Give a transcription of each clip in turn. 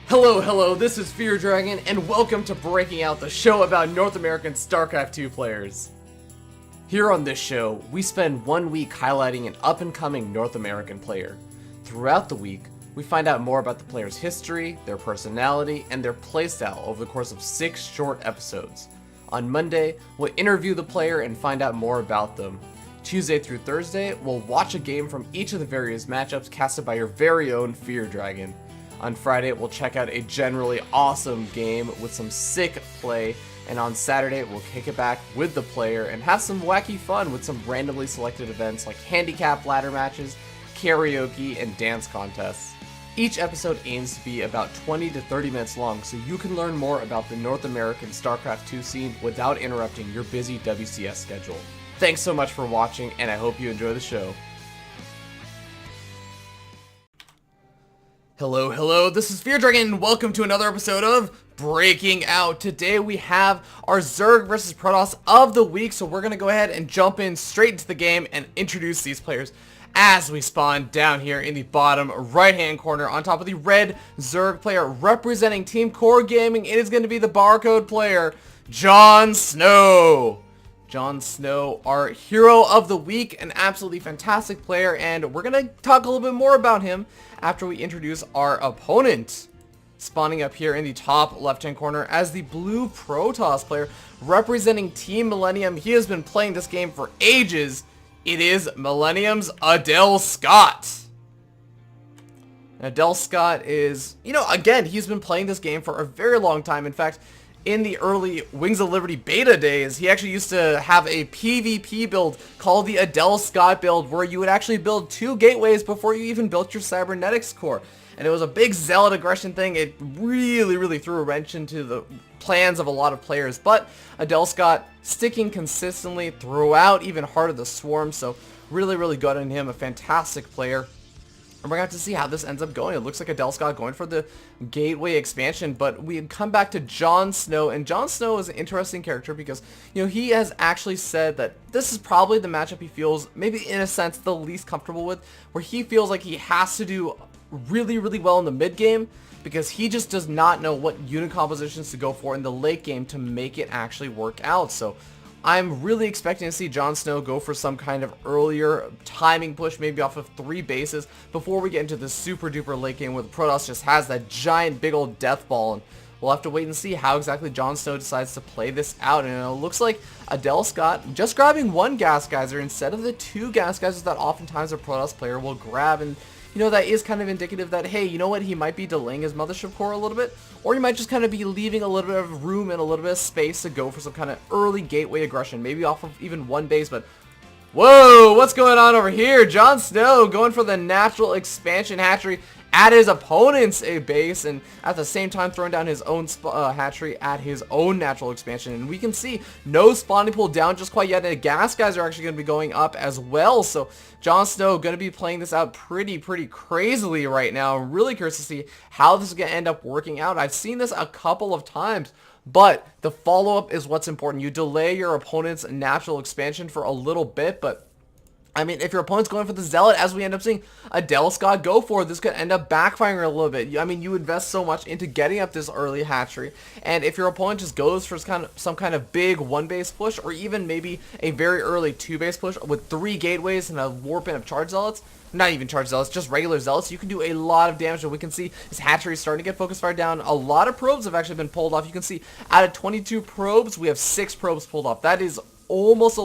Hello, this is Fear Dragon, and welcome to Breaking Out, the show about North American StarCraft 2 players. Here on this show, we spend 1 week highlighting an up-and-coming North American player. Throughout the week, we find out more about the player's history, their personality, and their playstyle over the course of 6 short episodes. On Monday, we'll interview the player and find out more about them. Tuesday through Thursday, we'll watch a game from each of the various matchups casted by your very own Fear Dragon. On Friday, we'll check out a generally awesome game with some sick play, and on Saturday, we'll kick it back with the player and have some wacky fun with some randomly selected events like handicap ladder matches, karaoke, and dance contests. Each episode aims to be about 20 to 30 minutes long, so you can learn more about the North American StarCraft 2 scene without interrupting your busy WCS schedule. Thanks so much for watching, and I hope you enjoy the show. Hello, this is Fear Dragon, and welcome to another episode of Breaking Out. Today we have our Zerg versus Protoss of the week, so we're going to go ahead and jump in straight into the game and introduce these players as we spawn down here in the bottom right-hand corner on top of the red Zerg player representing Team Core Gaming. It is going to be the barcode player, JonSnow. JonSnow, our hero of the week, an absolutely fantastic player, and we're going to talk a little bit more about him after we introduce our opponent. Spawning up here in the top left-hand corner as the blue Protoss player representing Team Millennium. He has been playing this game for ages. It is Millennium's Adele Scott. Adele Scott is, again, he's been playing this game for a very long time. In fact, in the early Wings of Liberty beta days, he actually used to have a PvP build called the Adele Scott build, where you would actually build 2 gateways before you even built your cybernetics core. And it was a big zealot aggression thing. It really threw a wrench into the plans of a lot of players. But Adele Scott sticking consistently throughout even Heart of the Swarm, so really good on him, a fantastic player. And we're going to have to see how this ends up going. It looks like Adele Scott going for the Gateway expansion, but we come back to JonSnow, and JonSnow is an interesting character because, he has actually said that this is probably the matchup he feels, maybe in a sense, the least comfortable with, where he feels like he has to do really well in the mid game because he just does not know what unit compositions to go for in the late game to make it actually work out. So I'm really expecting to see JonSnow go for some kind of earlier timing push, maybe off of 3 bases, before we get into the super duper late game where the Protoss just has that giant big old death ball. And we'll have to wait and see how exactly JonSnow decides to play this out. And it looks like Adele Scott just grabbing 1 gas geyser instead of the 2 gas geysers that oftentimes a Protoss player will grab. And that is kind of indicative that, hey, you know what, he might be delaying his mothership core a little bit, or he might just kind of be leaving a little bit of room and a little bit of space to go for some kind of early gateway aggression, maybe off of even 1 base. But whoa, what's going on over here? JonSnow going for the natural expansion hatchery at his opponent's base, and at the same time throwing down his own hatchery at his own natural expansion. And we can see no spawning pool down just quite yet, and the gas guys are actually going to be going up as well. So JonSnow going to be playing this out pretty crazily right now. I'm really curious to see how this is going to end up working out. I've seen this a couple of times, but the follow-up is what's important. You delay your opponent's natural expansion for a little bit, but I mean, if your opponent's going for the Zealot, as we end up seeing Adele Scott go for, this could end up backfiring a little bit. I mean, you invest so much into getting up this early hatchery, and if your opponent just goes for some kind of big 1-base push, or even maybe a very early 2-base push with 3 gateways and a warp in of charge zealots, not even charge zealots, just regular zealots, you can do a lot of damage. And we can see his hatchery is starting to get focus fire down. A lot of probes have actually been pulled off. You can see out of 22 probes, we have 6 probes pulled off. That is almost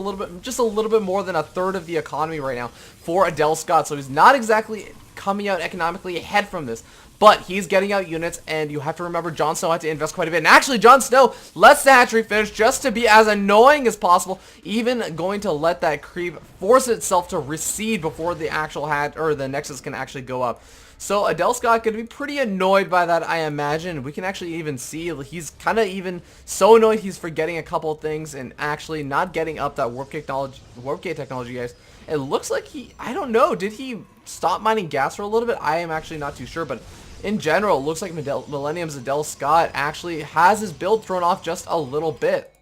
just a little bit more than a third of the economy right now for Adele Scott. So he's not exactly coming out economically ahead from this, but he's getting out units, and you have to remember JonSnow had to invest quite a bit. And actually, JonSnow lets the hatchery finish just to be as annoying as possible, even going to let that creep force itself to recede before the actual the Nexus can actually go up. So Adele Scott going to be pretty annoyed by that, I imagine. We can actually even see he's kind of even so annoyed he's forgetting a couple of things and actually not getting up that warp gate technology, guys. It looks like I don't know, did he stop mining gas for a little bit? I am actually not too sure, but in general, it looks like Millennium's Adele Scott actually has his build thrown off just a little bit.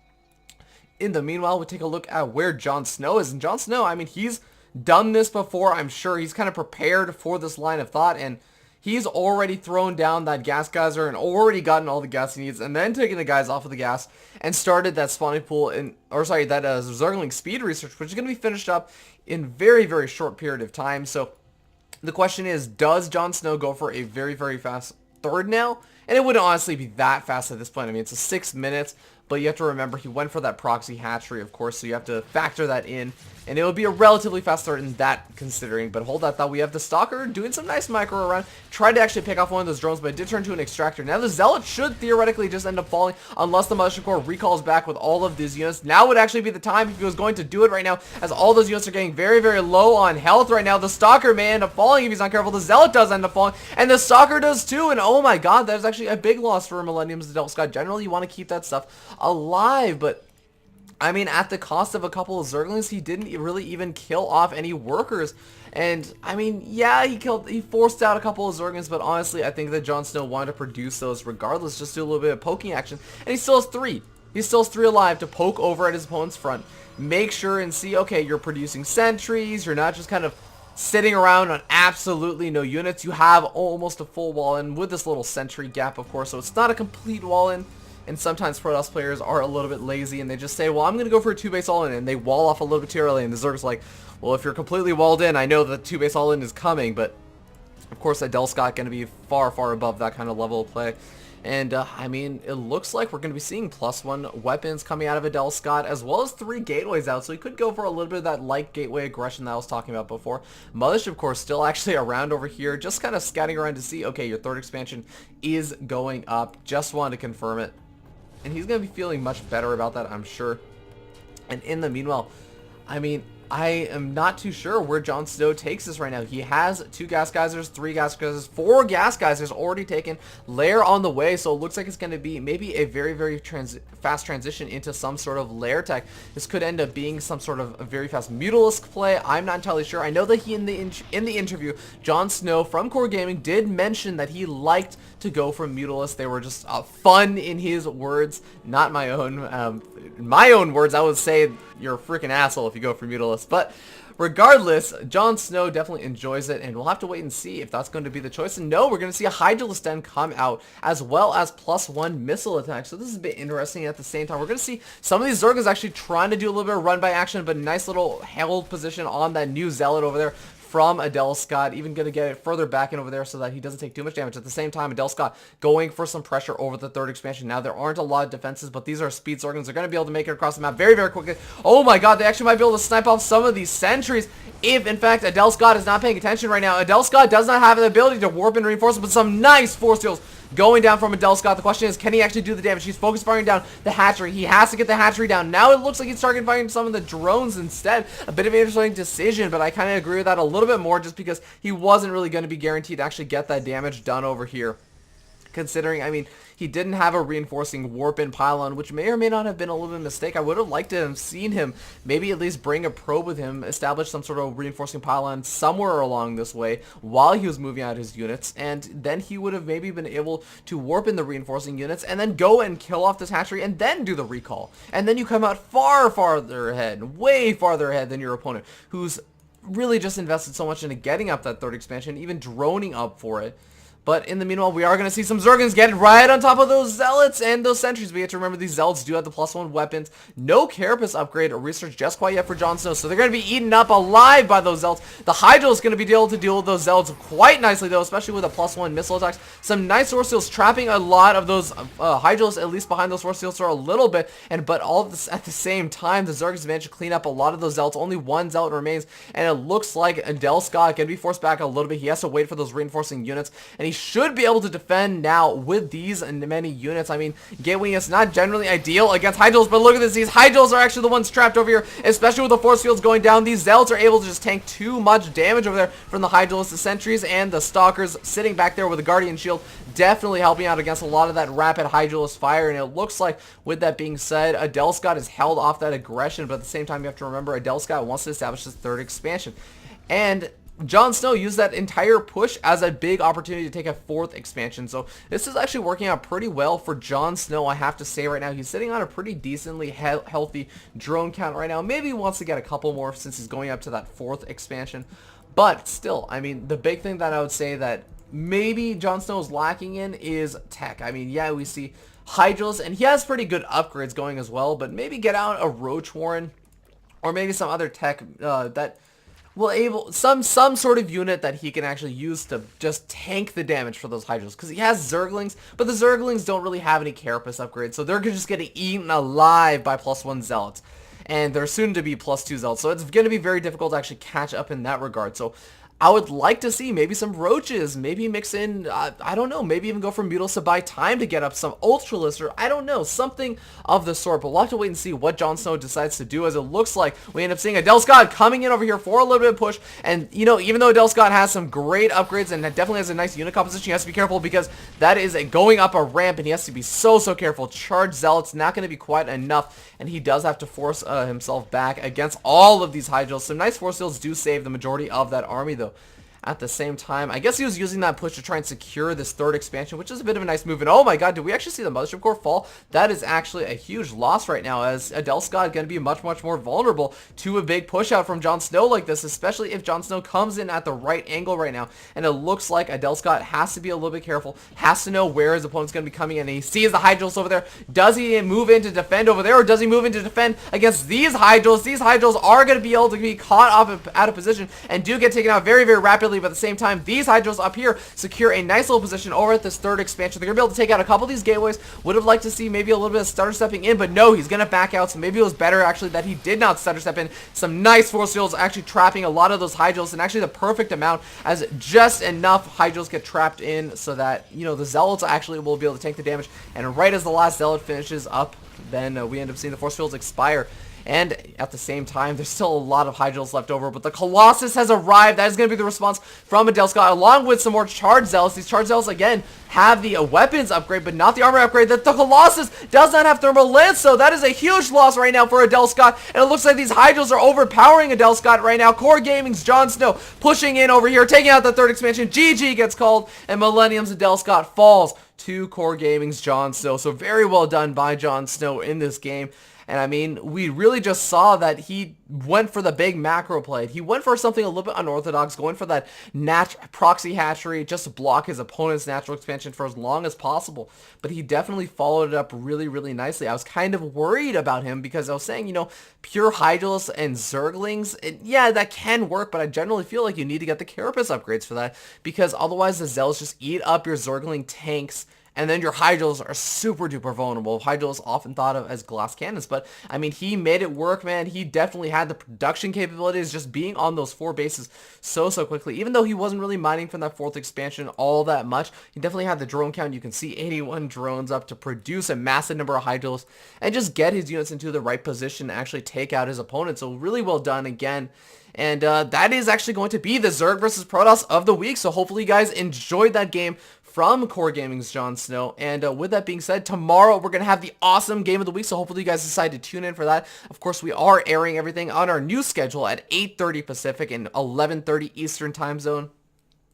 In the meanwhile, we take a look at where JonSnow is, and JonSnow, I mean, he's done this before. I'm sure he's kind of prepared for this line of thought, and he's already thrown down that gas geyser and already gotten all the gas he needs, and then taken the guys off of the gas and started that spawning pool that Zergling speed research, which is going to be finished up in very, very short period of time. So the question is, does JonSnow go for a very, very fast third now? And it wouldn't honestly be that fast at this point. I mean, it's a 6 minutes, but you have to remember he went for that proxy hatchery, of course, so you have to factor that in. And it would be a relatively fast start in that considering. But hold that thought, we have the Stalker doing some nice micro around. Tried to actually pick off one of those drones, but it did turn to an extractor. Now the Zealot should theoretically just end up falling unless the Mothership Core recalls back with all of these units. Now would actually be the time if he was going to do it right now, as all those units are getting very, very low on health right now. The Stalker may end up falling if he's not careful. The Zealot does end up falling, and the Stalker does too. And oh my god, that is actually a big loss for Millennium's Adele Scott. Generally, you want to keep that stuff alive, but I mean, at the cost of a couple of Zerglings, he didn't really even kill off any workers. And, I mean, yeah, he forced out a couple of Zerglings, but honestly, I think that JonSnow wanted to produce those regardless, just do a little bit of poking action. And he still has 3. He still has 3 alive to poke over at his opponent's front. Make sure and see, okay, you're producing sentries, you're not just kind of sitting around on absolutely no units. You have almost a full wall in with this little sentry gap, of course, so it's not a complete wall in. And sometimes Protoss players are a little bit lazy and they just say, well, I'm going to go for a 2-base all-in, and they wall off a little bit too early, and the Zerg's like, well, if you're completely walled in, I know that 2-base all-in is coming, but of course Adele Scott going to be far, far above that kind of level of play. And, I mean, it looks like we're going to be seeing +1 weapons coming out of Adele Scott, as well as 3 gateways out, so he could go for a little bit of that light gateway aggression that I was talking about before. Mothership, of course, still actually around over here, just kind of scouting around to see, okay, your 3rd expansion is going up. Just wanted to confirm it. And he's going to be feeling much better about that, I'm sure. And in the meanwhile, I mean, I am not too sure where JonSnow takes this right now. He has 2 gas geysers, 3 gas geysers, 4 gas geysers already taken, lair on the way, so it looks like it's going to be maybe a very, very fast transition into some sort of lair tech. This could end up being some sort of a very fast Mutalisk play. I'm not entirely sure. I know that he in the interview, JonSnow from Core Gaming did mention that he liked to go for Mutalisk. They were just fun in his words, not my own. In my own words, I would say you're a freaking asshole if you go for Mutalisk. But regardless, JonSnow definitely enjoys it, and we'll have to wait and see if that's going to be the choice. And no, we're going to see a Hydralisk Den come out, as well as +1 missile attack. So this is a bit interesting. At the same time, we're going to see some of these Zergers actually trying to do a little bit of run by action, but nice little held position on that new Zealot over there from Adele Scott, even going to get it further back in over there so that he doesn't take too much damage. At the same time, Adele Scott going for some pressure over the 3rd expansion. Now, there aren't a lot of defenses, but these are speed Zerglings. They're going to be able to make it across the map very, very quickly. Oh my god, they actually might be able to snipe off some of these sentries if, in fact, Adele Scott is not paying attention right now. Adele Scott does not have the ability to warp and reinforce, but some nice force fields going down from Adele Scott. The question is, can he actually do the damage? He's focused firing down the hatchery. He has to get the hatchery down. Now it looks like he's targeting firing some of the drones instead. A bit of an interesting decision, but I kind of agree with that a little bit more just because he wasn't really going to be guaranteed to actually get that damage done over here. Considering, I mean, he didn't have a reinforcing warp-in pylon, which may or may not have been a little bit of a mistake. I would have liked to have seen him maybe at least bring a probe with him, establish some sort of reinforcing pylon somewhere along this way while he was moving out his units, and then he would have maybe been able to warp in the reinforcing units and then go and kill off this hatchery and then do the recall. And then you come out far farther ahead, way farther ahead than your opponent, who's really just invested so much into getting up that 3rd expansion, even droning up for it. But in the meanwhile, we are going to see some Zerglings get right on top of those Zealots and those sentries. We have to remember these Zealots do have the +1 weapons. No Carapace upgrade or research just quite yet for JonSnow, so they're going to be eaten up alive by those Zealots. The Hydra is going to be able to deal with those Zealots quite nicely, though, especially with a +1 missile attacks. Some nice Force Seals trapping a lot of those Hydras, at least behind those Force Seals for a little bit. But all of this at the same time, the Zerglings managed to clean up a lot of those Zealots. Only 1 Zealot remains, and it looks like Adele Scott can be forced back a little bit. He has to wait for those reinforcing units, and he should be able to defend now with these many units. I mean, Gatewing is not generally ideal against Hydrals, but look at this. These Hydrals are actually the ones trapped over here, especially with the force fields going down. These Zealots are able to just tank too much damage over there from the Hydrals, the sentries, and the Stalkers sitting back there with a Guardian Shield, definitely helping out against a lot of that rapid Hydralist fire. And it looks like, with that being said, Adele Scott has held off that aggression, but at the same time, you have to remember Adele Scott wants to establish his 3rd expansion. And JonSnow used that entire push as a big opportunity to take a 4th expansion. So this is actually working out pretty well for JonSnow, I have to say right now. He's sitting on a pretty decently healthy drone count right now. Maybe he wants to get a couple more since he's going up to that 4th expansion. But still, I mean, the big thing that I would say that maybe JonSnow is lacking in is tech. I mean, yeah, we see Hydros, and he has pretty good upgrades going as well, but maybe get out a Roach Warren, or maybe some other tech that will able some sort of unit that he can actually use to just tank the damage for those Hydros, because he has Zerglings, but the Zerglings don't really have any Carapace upgrades, so they're just getting eaten alive by +1 Zealots, and they're soon to be +2 Zealots, so it's going to be very difficult to actually catch up in that regard. So I would like to see maybe some Roaches, maybe mix in, I don't know, maybe even go for Mutals to buy time to get up some Ultralisk, or I don't know, something of the sort. But we'll have to wait and see what JonSnow decides to do, as it looks like we end up seeing Adele Scott coming in over here for a little bit of push. And, you know, even though Adele Scott has some great upgrades and definitely has a nice unit composition, he has to be careful, because that is going up a ramp, and he has to be so careful. Charge Zealot's not going to be quite enough, and he does have to force himself back against all of these Hydros. Some nice force fields do save the majority of that army, though. At the same time, I guess he was using that push to try and secure this third expansion, which is a bit of a nice move. And oh my god, did we actually see the Mothership Core fall? That is actually a huge loss right now, as Adele Scott going to be much more vulnerable to a big push out from JonSnow like this, especially if JonSnow comes in at the right angle right now. And it looks like Adele Scott has to be a little bit careful, has to know where his opponent's going to be coming in. And he sees the Hydros over there. Does he move in to defend over there, or does he move in to defend against these Hydros? These Hydros are going to be able to be caught off out of position and do get taken out very rapidly, but at the same time, these Hydros up here secure a nice little position over at this third expansion. They're going to be able to take out a couple of these gateways. Would have liked to see maybe a little bit of stutter stepping in, but no, he's going to back out. So maybe it was better actually that he did not stutter step in. Some nice force fields actually trapping a lot of those Hydros, and actually the perfect amount, as just enough Hydros get trapped in so that, you know, the Zealots actually will be able to tank the damage. And right as the last Zealot finishes up, then we end up seeing the force fields expire. And at the same time, there's still a lot of Hydros left over, but the Colossus has arrived. That is going to be the response from Adele Scott, along with some more Charge Zealots. These Charge Zealots, again, have the weapons upgrade, but not the armor upgrade. That the Colossus does not have Thermal Lance, so that is a huge loss right now for Adele Scott. And it looks like these Hydros are overpowering Adele Scott right now. Core Gaming's JonSnow pushing in over here, taking out the third expansion. GG gets called, and Millennium's Adele Scott falls to Core Gaming's JonSnow. So very well done by JonSnow in this game. And I mean, we really just saw that he went for the big macro play. He went for something a little bit unorthodox, going for that proxy hatchery just to block his opponent's natural expansion for as long as possible. But he definitely followed it up really nicely. I was kind of worried about him, because I was saying, you know, pure Hydros and Zerglings, yeah, that can work, but I generally feel like you need to get the Carapace upgrades for that, because otherwise the Zealots just eat up your Zergling tanks. And then your Hydros are super duper vulnerable. Hydros often thought of as glass cannons, but I mean, he made it work, man. He definitely had the production capabilities, just being on those 4 bases so quickly. Even though he wasn't really mining from that 4th expansion all that much, he definitely had the drone count. You can see 81 drones up to produce a massive number of Hydros and just get his units into the right position to actually take out his opponent. So really well done again. And that is actually going to be the Zerg versus Protoss of the week. So hopefully you guys enjoyed that game from Core Gaming's JonSnow. And with that being said, tomorrow we're going to have the awesome game of the week. So hopefully you guys decide to tune in for that. Of course, we are airing everything on our new schedule at 8:30 Pacific and 11:30 Eastern time zone.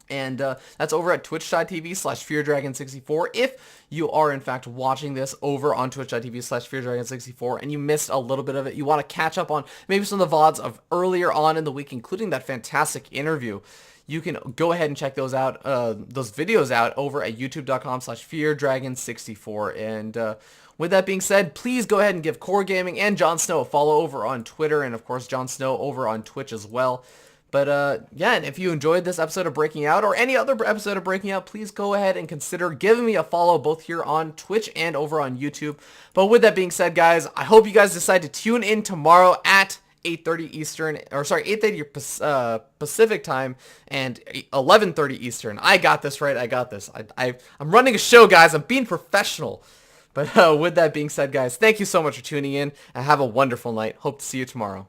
And that's over at twitch.tv/FearDragon64. If you are, in fact, watching this over on twitch.tv/FearDragon64 and you missed a little bit of it, you want to catch up on maybe some of the VODs of earlier on in the week, including that fantastic interview, you can go ahead and check those out, those videos out over at youtube.com/FearDragon64. And with that being said, please go ahead and give Core Gaming and JonSnow a follow over on Twitter, and of course JonSnow over on Twitch as well. But yeah, and if you enjoyed this episode of Breaking Out or any other episode of Breaking Out, please go ahead and consider giving me a follow both here on Twitch and over on YouTube. But with that being said, guys, I hope you guys decide to tune in tomorrow at 8:30 Eastern, or sorry, 8:30 Pacific time and 11:30 Eastern. I got this right. I got this. I'm running a show, guys. I'm being professional. But with that being said, guys, thank you so much for tuning in, and have a wonderful night. Hope to see you tomorrow.